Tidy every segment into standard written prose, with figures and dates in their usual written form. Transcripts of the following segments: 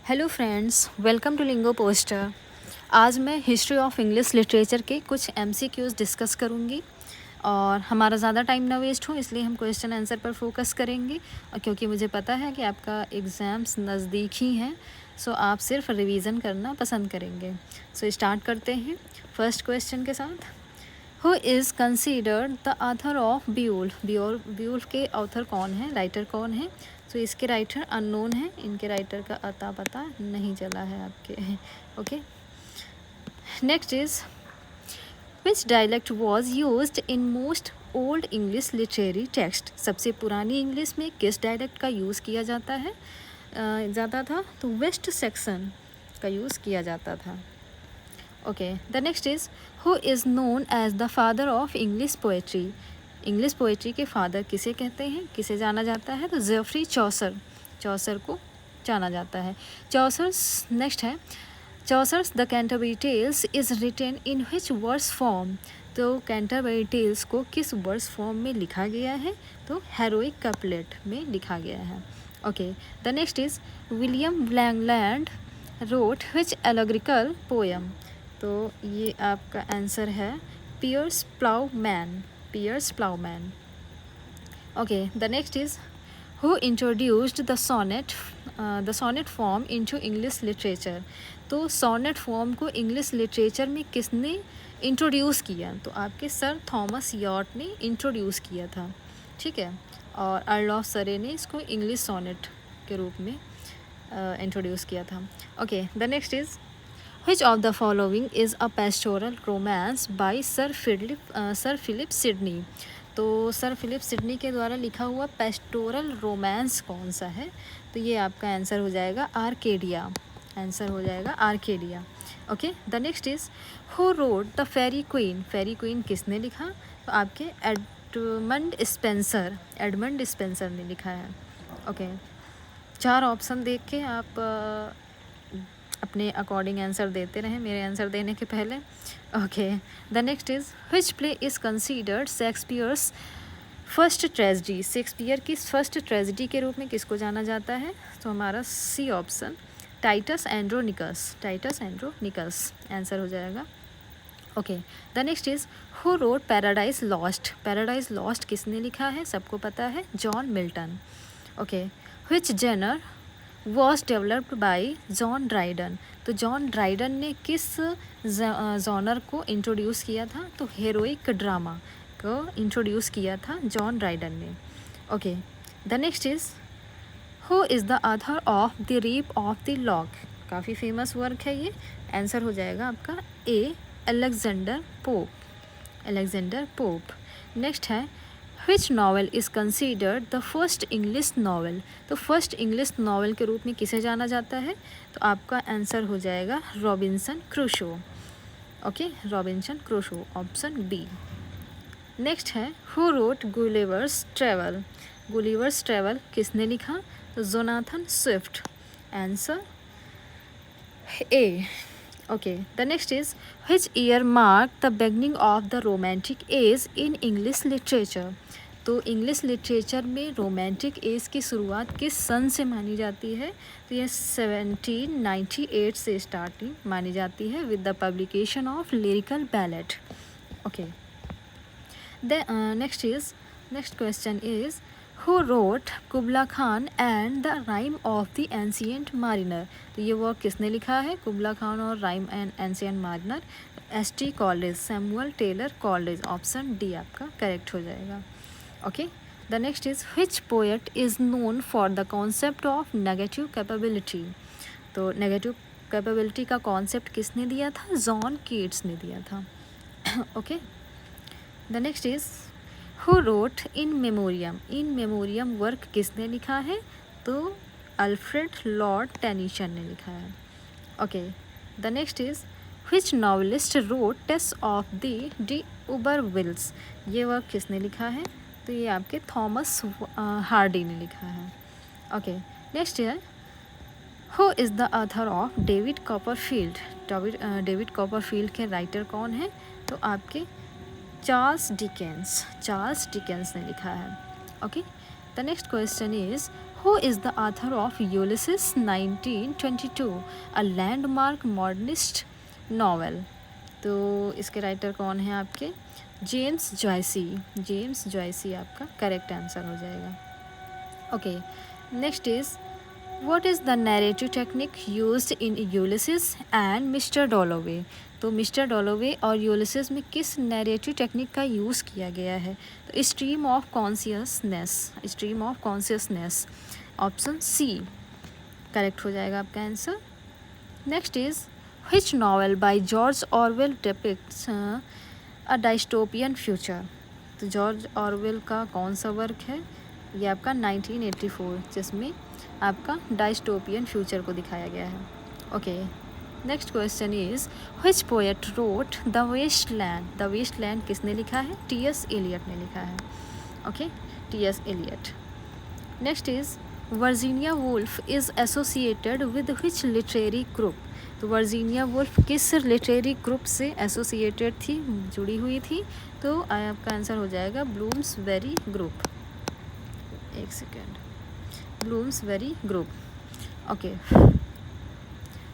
Hello friends, welcome to Lingo Poster. आज मैं history of English literature के कुछ एमसीक्यूज़ डिस्कस करूंगी और हमारा ज़्यादा टाइम ना वेस्ट हो इसलिए हम क्वेश्चन आंसर पर फोकस करेंगे। और क्योंकि मुझे पता है कि आपका एग्ज़ाम्स नज़दीक ही हैं, सो आप सिर्फ रिवीजन करना पसंद करेंगे। सो स्टार्ट करते हैं फर्स्ट क्वेश्चन के साथ। Who is considered the author of Beowulf? Beowulf के ऑथर कौन है, राइटर कौन है? तो इसके राइटर अननोन है, इनके राइटर का अता पता नहीं चला है आपके। Okay, next is which dialect was used in most old English literary text? सबसे पुरानी इंग्लिश में किस डायलेक्ट का यूज़ किया जाता था? तो वेस्ट सेक्शन का यूज़ किया जाता था। Okay, the next is who is known as the father of English poetry? English poetry के फादर किसे कहते हैं, किसे जाना जाता है? तो जेफरी चौसर, चौसर को जाना जाता है। चौसर्स नेक्स्ट है Chaucer's the Canterbury Tales is written in which verse form? तो कैंटरबरी टेल्स को किस वर्स फॉर्म में लिखा गया है? तो हेरोइक कपलेट में लिखा गया है। Okay, the next is William Langland wrote which allegorical poem? तो ये आपका आंसर है Piers Plowman, Piers Plowman. Okay, the next is who introduced the sonnet form into English literature? तो सोनेट फॉर्म को इंग्लिश लिटरेचर में किसने introduce किया? तो आपके सर थॉमस यॉर्ट ने इंट्रोड्यूस किया था, ठीक है। और अर्ल ऑफ सरे ने इसको इंग्लिश सोनेट के रूप में इंट्रोड्यूस किया था। Okay, the next is Which of the following is a pastoral romance by Sir Philip Sidney? तो सर फिलिप सिडनी के द्वारा लिखा हुआ पेस्टोरल रोमांस कौन सा है? तो ये आपका आंसर हो जाएगा आर्केडिया, आंसर हो जाएगा Arcadia. Okay, the next is who wrote the Faerie Queene? Faerie Queene किसने लिखा? तो आपके एडमंड स्पेंसर ने लिखा है। ओके, चार ऑप्शन देख के आप अपने अकॉर्डिंग आंसर देते रहें मेरे आंसर देने के पहले। Okay, the next is which play is considered Shakespeare's first tragedy? Shakespeare की फर्स्ट ट्रेजेडी के रूप में किसको जाना जाता है? तो हमारा C option Titus Andronicus, Titus Andronicus answer हो जाएगा। Okay, the next is who wrote Paradise Lost? Paradise Lost किसने लिखा है? सबको पता है, John Milton. Okay, which genre was developed by John Dryden? तो जॉन ड्राइडन ने किस जॉनर को इंट्रोड्यूस किया था? तो हेरोइक ड्रामा को इंट्रोड्यूस किया था जॉन ड्राइडन ने। Okay, the next is who is the author of the rape of the lock? काफ़ी फेमस वर्क है ये, आंसर हो जाएगा आपका A Alexander Pope, Alexander Pope. Next है which novel is considered the first English novel? तो first English novel के रूप में किसे जाना जाता है? तो आपका आंसर हो जाएगा Robinson Crusoe. Okay, Robinson Crusoe, option B. Next है who wrote Gulliver's travel? Gulliver's travel किसने लिखा? तो Jonathan Swift, answer A. Okay, the next is which year mark the beginning of the romantic age in English literature? तो English literature में romantic age की शुरुआत किस सन से मानी जाती है? तो ये 1798 से स्टार्टिंग मानी जाती है with the publication of lyrical ballad. Okay, the next question is who wrote Kubla Khan and the rime of the ancient mariner? तो ये वर्क किसने लिखा है, कुबला खान और rime and ancient mariner? S T. Coleridge, Samuel Taylor Coleridge, option D आपका correct हो जाएगा। Okay, the next is which poet is known for the concept of negative capability? तो नेगेटिव कैपेबिलिटी का concept किसने दिया था? John Keats ने दिया था। Okay, the next is who wrote in memoriam? In memoriam work किसने लिखा है? तो अल्फ्रेड लॉर्ड टेनिसन ने लिखा है। Okay, the next is which novelist wrote Tess of the Urbervilles? ये वर्क किसने लिखा है? तो ये आपके थॉमस हार्डी ने लिखा है। ओके, नेक्स्ट है who is the author of David Copperfield? David Copperfield के राइटर कौन है? तो आपके चार्ल्स डिकेंस ने लिखा है। Okay, the next question is who is the author of Ulysses 1922, a landmark modernist novel? तो इसके राइटर कौन हैं आपके? जेम्स जॉयसी। जेम्स जॉयसी आपका करेक्ट आंसर हो जाएगा। Okay, next is what is the narrative technique used in Ulysses and Mr Dalloway? तो Mr डॉलोवे और यूलिसिस में किस नैरेटिव टेक्निक का यूज़ किया गया है? तो stream of consciousness, stream of consciousness, option C correct हो जाएगा आपका answer. Next is which novel by George Orwell depicts a dystopian future? तो जॉर्ज ऑरवेल का कौन सा वर्क है? ये आपका 1984, जिसमें आपका डायस्टोपियन फ्यूचर को दिखाया गया है। Okay, next question is which poet wrote the Waste Land? The Waste Land किसने लिखा है? टी.एस. एलियट ने लिखा है। Okay, T S. Eliot. Next is Virginia Woolf is associated with which literary group? तो वर्जीनिया वुल्फ किस लिटरेरी ग्रुप से एसोसिएटेड थी, जुड़ी हुई थी? तो आपका आंसर हो जाएगा ब्लूम्सबेरी ग्रुप। एक second, Bloomsbury group. Okay,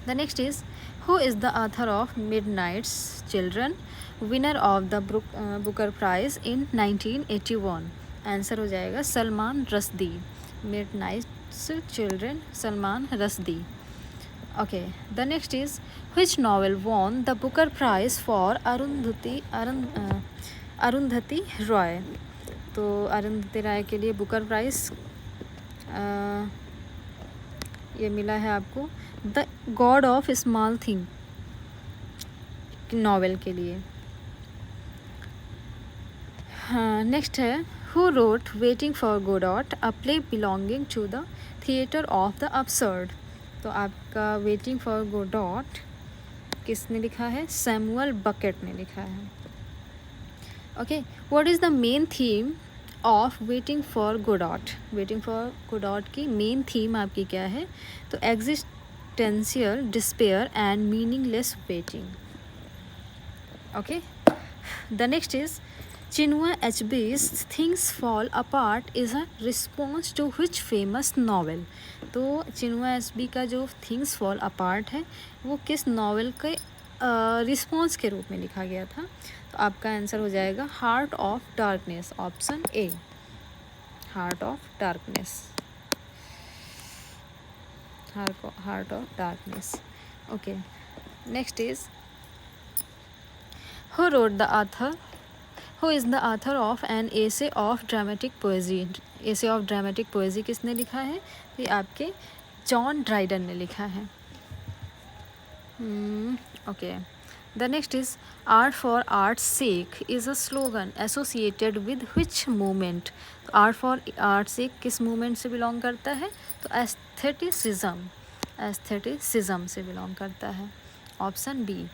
the next is who is the author of Midnight's children, winner of the Booker prize in 1981? Answer हो जाएगा Salman Rushdie. Midnight's Children, Salman Rushdie. Okay, the next is which novel won the Booker prize for Arundhati Roy? तो अरुंधति राय के लिए Booker prize ये मिला है आपको the God of small thing novel के लिए। हाँ, नेक्स्ट है who wrote waiting for Godot, a play belonging to the theatre of the absurd? तो आपका वेटिंग फॉर गोडॉट किसने लिखा है? सैमुअल बकेट ने लिखा है। Okay, what is the main theme of waiting for Godot? Waiting for Godot की main theme आपकी क्या है? तो existential despair and meaningless waiting. Okay, the next is Chinua Achebe's things fall apart is a response to which famous novel? तो Chinua Achebe का जो things fall apart है वो किस नॉवेल के रिस्पॉन्स के रूप में लिखा गया था? तो आपका आंसर हो जाएगा heart of darkness, option A, heart of darkness, heart of darkness. Okay, next is who wrote the author, who is the author of an essay of dramatic पोएजी? Essay of dramatic पोएजी किसने लिखा है? ये आपके John Dryden ने लिखा है। Okay, the next is art for art's sake is a slogan associated with which movement? तो art for art sake किस मूवमेंट से बिलोंग करता है? तो एस्थेटिसिज्म, एस्थेटिसिज्म से बिलोंग करता है, ऑप्शन बी।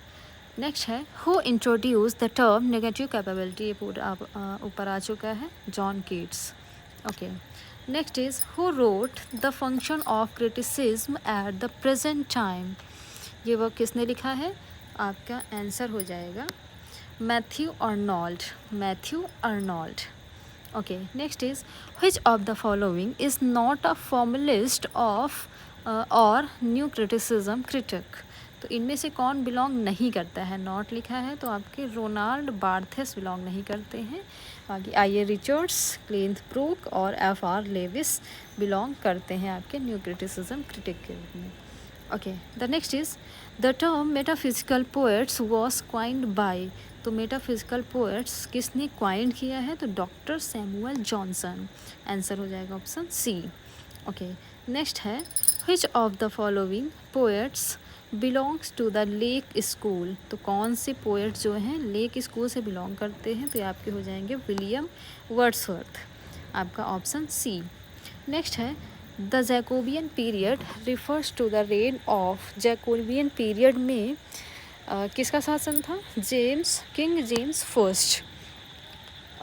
नेक्स्ट है who introduce the term negative capability? ये पूरा ऊपर आ चुका है, John Keats. Okay, next is who wrote the function of criticism at the present time? ये वर्क किसने लिखा है? आपका आंसर हो जाएगा Matthew Arnold, Matthew Arnold. Okay, next is which of the following is not a formalist of और new criticism critic? तो इनमें से कौन बिलोंग नहीं करता है? नॉट लिखा है तो आपके रोनाल्ड बार्थेस बिलोंग नहीं करते हैं। बाकी आई.ए. रिचर्ड्स, क्लिंथ ब्रूक और एफ.आर. लेविस बिलोंग करते हैं आपके न्यू क्रिटिसिज्म क्रिटिक के रूप में। Okay, the next is the term metaphysical poets was coined by? तो मेटाफिजिकल पोएट्स किसने क्वाइंड किया है? तो डॉक्टर सैमुअल जॉनसन। आंसर हो जाएगा ऑप्शन सी। ओके, नेक्स्ट है which of the following poets belongs to the lake school? तो कौन से पोएट जो हैं लेक स्कूल से बिलोंग करते हैं? तो ये आपके हो जाएंगे विलियम वर्ड्सवर्थ, आपका ऑप्शन सी। नेक्स्ट है the Jacobean period refers to the reign of? Jacobean period में किसका शासन था? King James first.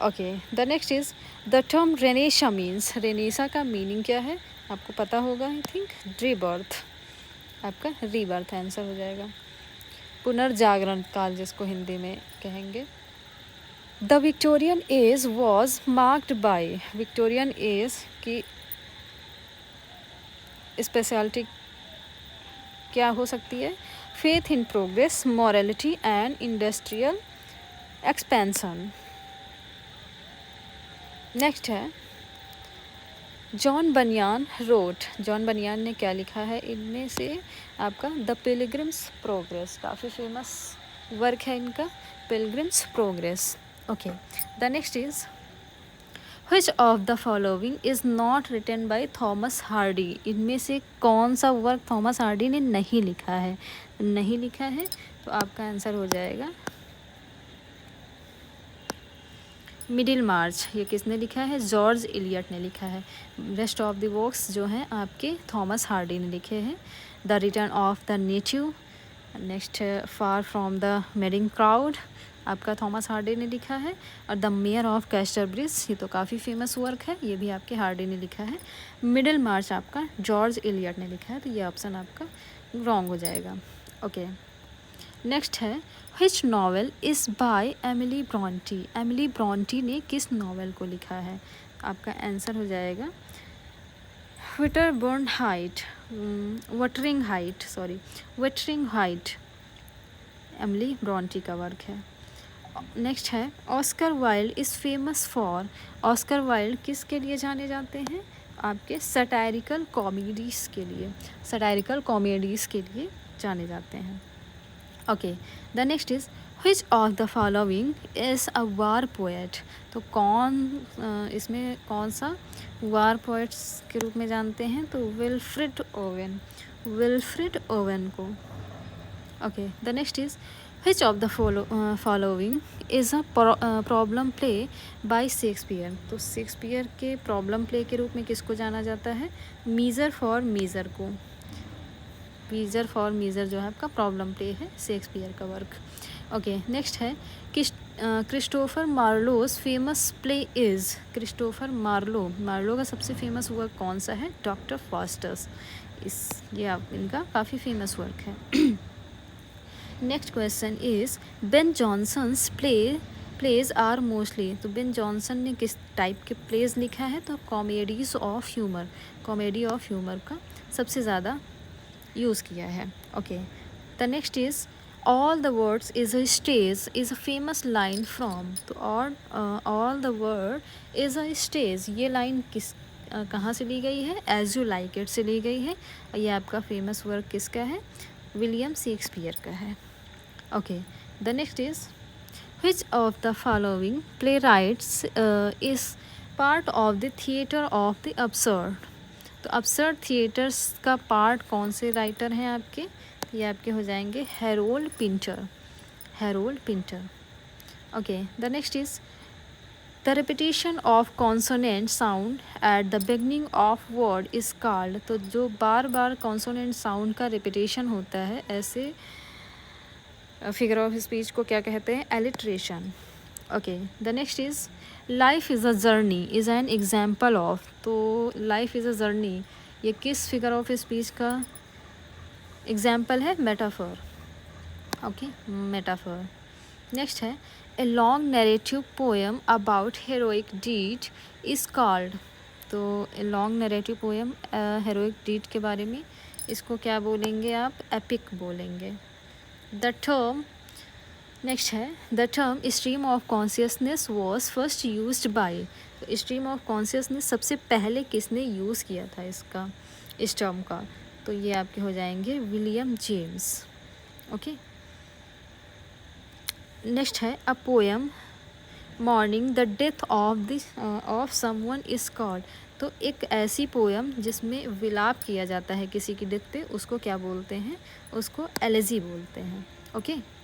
Okay, the next is the term renaissance means? Renaissance का मीनिंग क्या है? आपको पता होगा आई थिंक, रीबर्थ, आपका रीबर्थ आंसर हो जाएगा, पुनर्जागरण काल जिसको हिंदी में कहेंगे। The Victorian age was marked by? Victorian age की स्पेशलिटी क्या हो सकती है? Faith in progress, morality and industrial expansion. Next है John Bunyan wrote. John Bunyan ने क्या लिखा है इनमें से? आपका द पिलग्रिम्स प्रोग्रेस, काफ़ी फेमस वर्क है इनका, pilgrim's progress. Okay, the next is which of the following is not written by Thomas Hardy. इनमें से कौन सा वर्क थॉमस हार्डी ने नहीं लिखा है? नहीं लिखा है तो आपका आंसर हो जाएगा मिडिल मार्च। ये किसने लिखा है? जॉर्ज इलियट ने लिखा है। रेस्ट ऑफ द वर्क्स जो हैं आपके थॉमस हार्डी ने लिखे हैं। The return of the native, next far from the madding crowd, आपका थॉमस हार्डी ने लिखा है। और द मेयर ऑफ कैस्टरब्रिज, ये तो काफ़ी फेमस वर्क है, ये भी आपके हार्डी ने लिखा है। मिडिल मार्च आपका जॉर्ज इलियट ने लिखा है, तो ये ऑप्शन आपका रॉन्ग हो जाएगा। ओके, नेक्स्ट है which novel is by Emily Bronte. Emily Bronte ने किस नॉवेल को लिखा है? आपका आंसर हो जाएगा विटरबर्न हाइट, वटरिंग हाइट एमिली ब्रॉन्टी का वर्क है। नेक्स्ट है Oscar Wilde is famous for. Oscar Wilde किसके लिए जाने जाते हैं? आपके सटायरिकल कॉमेडीज़ के लिए, सटायरिकल कॉमेडीज़ के लिए जाने जाते हैं। Okay, the next is which of the following is a war poet. तो इसमें कौन सा वार पोएट्स के रूप में जानते हैं? तो विल्फ्रिड ओवेन को। Okay, the next is which of the following is a problem play by Shakespeare. तो शेक्सपियर के प्रॉब्लम प्ले के रूप में किसको जाना जाता है? मीज़र फॉर मीज़र को। मीज़र फॉर मीज़र जो है आपका प्रॉब्लम प्ले है, शेक्सपियर का वर्क। ओके, नेक्स्ट है Christopher Marlowe's famous play is. Christopher Marlowe का सबसे फेमस वर्क कौन सा है? Doctor Faustus. ये आप इनका काफ़ी फेमस वर्क है। Next question is Ben Jonson's plays are mostly. तो बेन जॉनसन ने किस टाइप के प्लेज लिखा है? तो comedies of humour, comedy of humour का सबसे ज़्यादा यूज़ किया है। Okay, the next is all the words is a stage is a famous line from. तो all the word is a stage, ये लाइन कहाँ से ली गई है? एज यू लाइक इट से ली गई है। और ये आपका फेमस वर्क किसका है? विलियम शेक्सपियर का है। Okay, the next is which of the following play rights is part of the theatre of the absurd. तो अब्सर्ड थिएटर्स का पार्ट कौन से राइटर हैं आपके? ये आपके हो जाएंगे Harold Pinter. Okay, the next is the repetition of consonant sound at the beginning of word is called. तो जो बार बार कॉन्सोनेंट साउंड का रिपीटेशन होता है, ऐसे फिगर ऑफ स्पीच को क्या कहते हैं? Alliteration. Okay, the next is life is a journey is an example of. तो लाइफ इज़ अ जर्नी ये किस फिगर ऑफ स्पीच का एग्जाम्पल है? मेटाफर। Okay, metaphor. नेक्स्ट है a long narrative poem about heroic deed is called. तो a long narrative poem heroic deed के बारे में, इसको क्या बोलेंगे आप? एपिक बोलेंगे। द टर्म नेक्स्ट है the term stream of consciousness was first used by. तो स्ट्रीम ऑफ कॉन्शियसनेस सबसे पहले किसने यूज़ किया था इसका, इस टर्म का? तो ये आपके हो जाएंगे विलियम जेम्स। ओके, नेक्स्ट है a poem morning the death of someone is called. तो एक ऐसी पोएम जिसमें विलाप किया जाता है किसी की डेथ पे, उसको क्या बोलते हैं? उसको एलेजी बोलते हैं। ओके।